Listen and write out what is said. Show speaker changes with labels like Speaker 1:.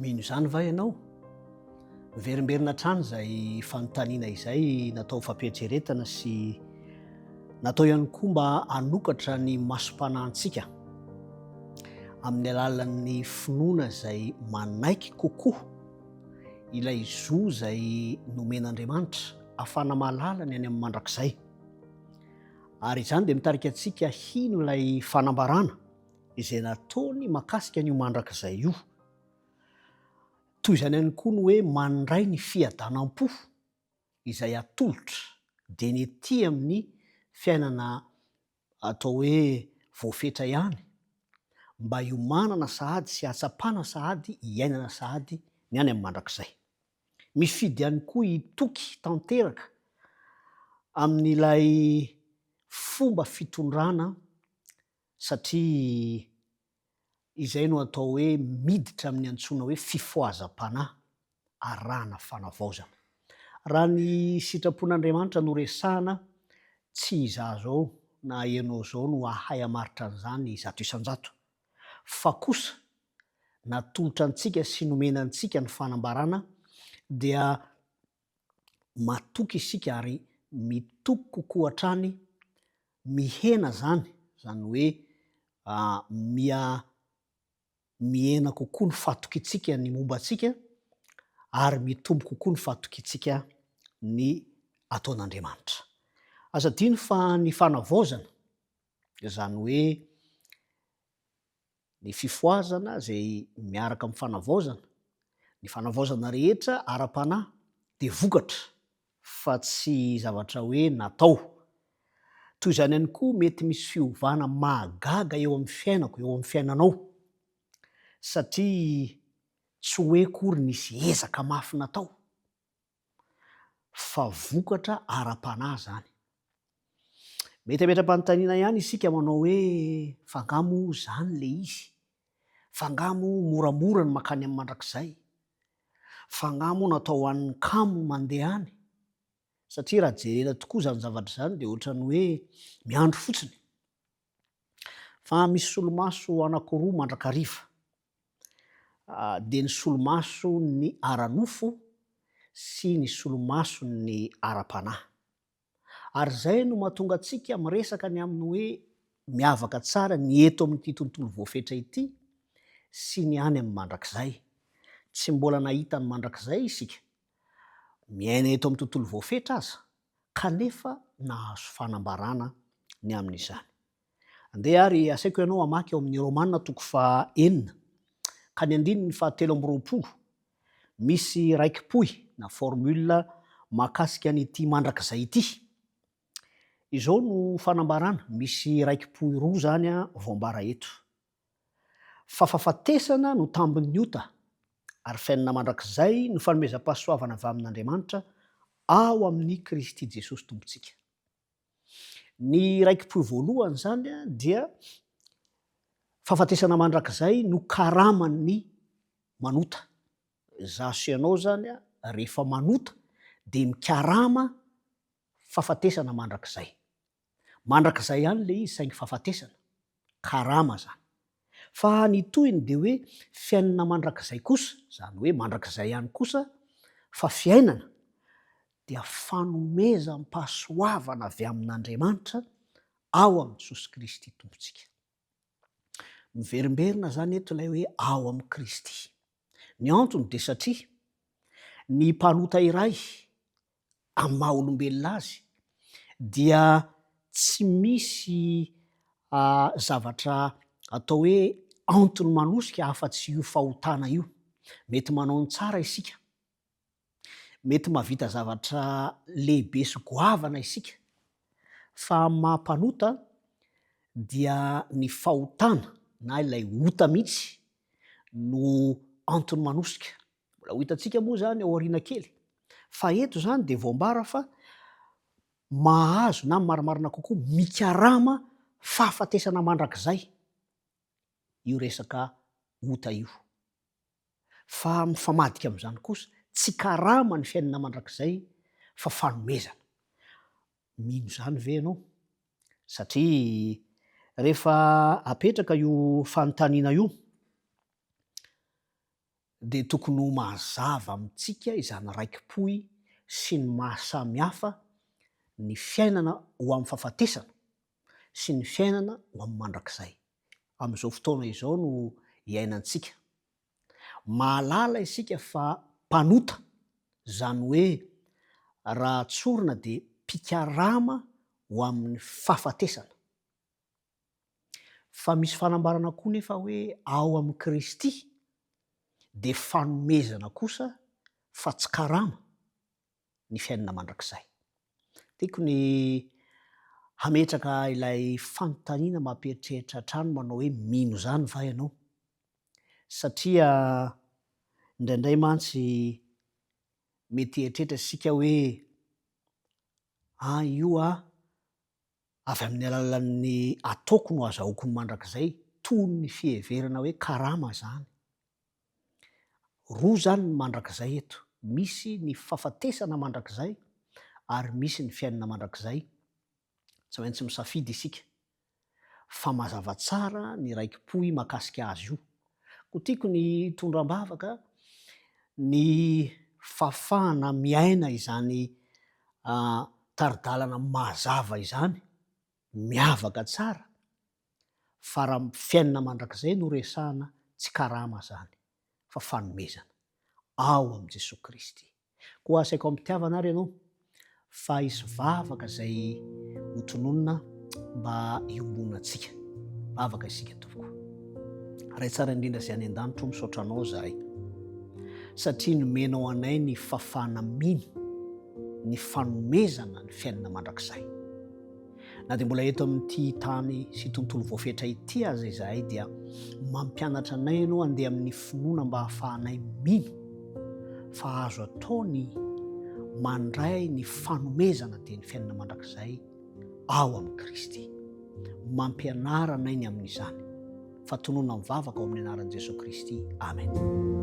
Speaker 1: Mino izany va ianao? Miverimberina trano izay fanontaniana izay natao fampietseretana sy natao ihany koa mba hanokatra ny masom-panahintsika amin'ny alalan'ny finoana izay manaiky kokoa ilay zo izay nomen'Andriamanitra ahafahana mahalala ny any amin'ny mandrakizay. Ary izany dia mitarika antsika hino ilay fanambarana izay nataony mahakasika an'io mandrakizay io. Toy izany ihany koa ny hoe mandray ny fiadanam-po izay atolotra dia ny ety amin'ny fiainana atao hoe voafetra ihany, mba hiomanana sahady sy hatsapana sahady hiainana sahady ny any amin'ny mandrakizay. Mifidy ihany koa hitoky tanteraka amin'ilay fomba fitondrana satria izay no atao hoe miditra amin'ny antsoina hoe fifohazam-panahy arahana fanavaozana. Raha ny sitrapon'Andriamanitra no resahana, tsy izaho zao na ianao zao no ahay hamaritra an'izany zato isan-jato, fa kosa natolotra antsika sy nomena antsika ny fanambarana dia matoky isika ary mitoky kokoa hatrany mihena zany hoe mihena kokoa ny fatokintsika ny momba antsika ary mitombo kokoa ny fatokintsika ny ataon'Andriamanitra. Aza dino fa ny fanavaozana izany hoe ny fifohazana izay miaraka amin'ny fanavaozana, ny fanavaozana rehetra ara-panahy dia vokatra fa tsy zavatra hoe natao. Toy izany ihany koa mety misy fiovana mahagaga eo amin'ny fiainako, eo amin'ny fiainanao, satria tsy hoe kory nisy ezaka mafy natao, fa vokatra ara-panahy zany. Mety hametra-panontaniana ihany isika manao hoe fangamo zany le izy, fangamo moramora ny makany amin'ny mandrakizay, fangamo natao an'ny kamo mandeha any, satria raha jerena tokoa zany zavatra zany dia ohatran'ny hoe miandro fotsiny. Fa misy solomaso anankiroa mandrakariva, dia ny solomaso ny ara-nofo sy ny solomaso ny ara-panahy. Ary izay no mahatonga antsika miresaka ny amin'ny hoe miavaka tsara ny eto amin'ity tontolo voafetra ity sy ny any amin'ny mandrakizay. Tsy mbola nahita ny mandrakizay isika, miaina eto amin'ny tontolo voafetra aza, kanefa nahazo fanambarana ny amin'izany. Andeha ary asaiko ianao hamaky ao amin'ny Romanina 9 ka ny 7:20, misy raikim-poy na formule mahakasika an'ity mandrakizay ity. Izao no fanambarana, misy raikim-poy roa zany voambara eto. Fahafatesana no tambon'ny ota ary fiainana mandrakizay no fanomezam-pahasoavana avy amin'Andriamanitra ao amin'ny Kristy Jesosy tompontsika. Ny raikim-poy voalohany zany dia fahafatesana mandrakizay no karaman'ny manota. Izaho sy ianao zany rehefa manota dia mikarama fahafatesana mandrakizay. Mandrakizay ihany le izy saingy fahafatesana, karama zany. Fa ny tohiny dia hoe fiainana mandrakizay kosa, zany hoe mandrakizay ihany kosa, fa fiainana dia fanomezam-pahasoavana avy amin'Andriamanitra ao amin'ny Jesosy Kristy tompontsika. Miverimberina zany eto ilay hoe ao amin'ny Kristy. Ny antony dia satria ny mpanota iray amin'ny maha olombelona azy dia tsy misy zavatra atao hoe antony manosika afa-tsy io fahotana io. Mety manao ny tsara isika, mety mahavita zavatra lehibe sy goavana isika, fa amin'ny maha-mpanota dia ny fahotana na ilay ota mihitsy no antony manosika. Mbola ho hitantsika moa zany ao aoriana kely, fa eto zany dia voambara fa mahazo na marimarina kokoa mikarama fahafatesana mandrakizay io resaka ota io. Fa mifamadika amin'izany kosa, tsy karama ny fiainana mandrakizay fa fanomezana. Mino zany ve ianao? Satria rehefa apetraka io fanontaniana io dia tokony ho mazava amintsika izany raiki-poy sy ny mahasamihafa ny fiainana ho amin'ny fahafatesana sy ny fiainana ho amin'ny mandrakizay. Amin'izao fotoana izao no iainantsika. Mahalala isika fa mpanota, zany hoe raha tsorina dia mpikarama ho amin'ny fahafatesana. Fa misy fanambarana koa nefa hoe ao amin'ny Kristy dia fanomezana kosa fa tsy karama ny fiainana mandrakizay. Tiako ny hametraka ilay fanontaniana mampieritreritra hatrany manao hoe mino zany va ianao? Satria indraindray mantsy mety eritreritra isika hoe io avy amin'ny alalan'ny ataoko no azahoako ny mandrakizay, toy ny fiheverana hoe karama zany. Roa zany ny mandrakizay eto, misy ny fahafatesana mandrakizay ary misy ny fiainana mandrakizay. Tsy maintsy misafidy isika, fa mazava tsara ny raiki-poy mahakasika azy io. Ko tiako ny tondram-bavaka ny fafahana miaina izany taridalana mazava izany, miavaka tsara, fa raha fiainana mandrakizay no resahana tsy karama zany fa fanomezana ao amin'i Jesosy Kristy. Koa asaiko amitiavana ary ianao fa hisy vavaka izay hotononona mba hiombona antsika. Vavaka isika tompoko. Ray tsara indrindra izay any an-danitro misaotra anao zahay, satria nomenao anay ny fafana mino, ny fanomezana ny fiainana mandrakizay. Na dia mbola eto amin'ity tany sy tontolo voafetra ity aza izahay dia mampianatra anay ianao handeha amin'ny finoana mba hahafahanay mino fa azo atao ny mandray ny fanomezana dia ny fiainana mandrakizay ao amin'ny Kristy. Mampianara anay ny amin'izany. Fa tonona mivavaka ao amin'ny anaran'i Jesosy Kristy. Amen.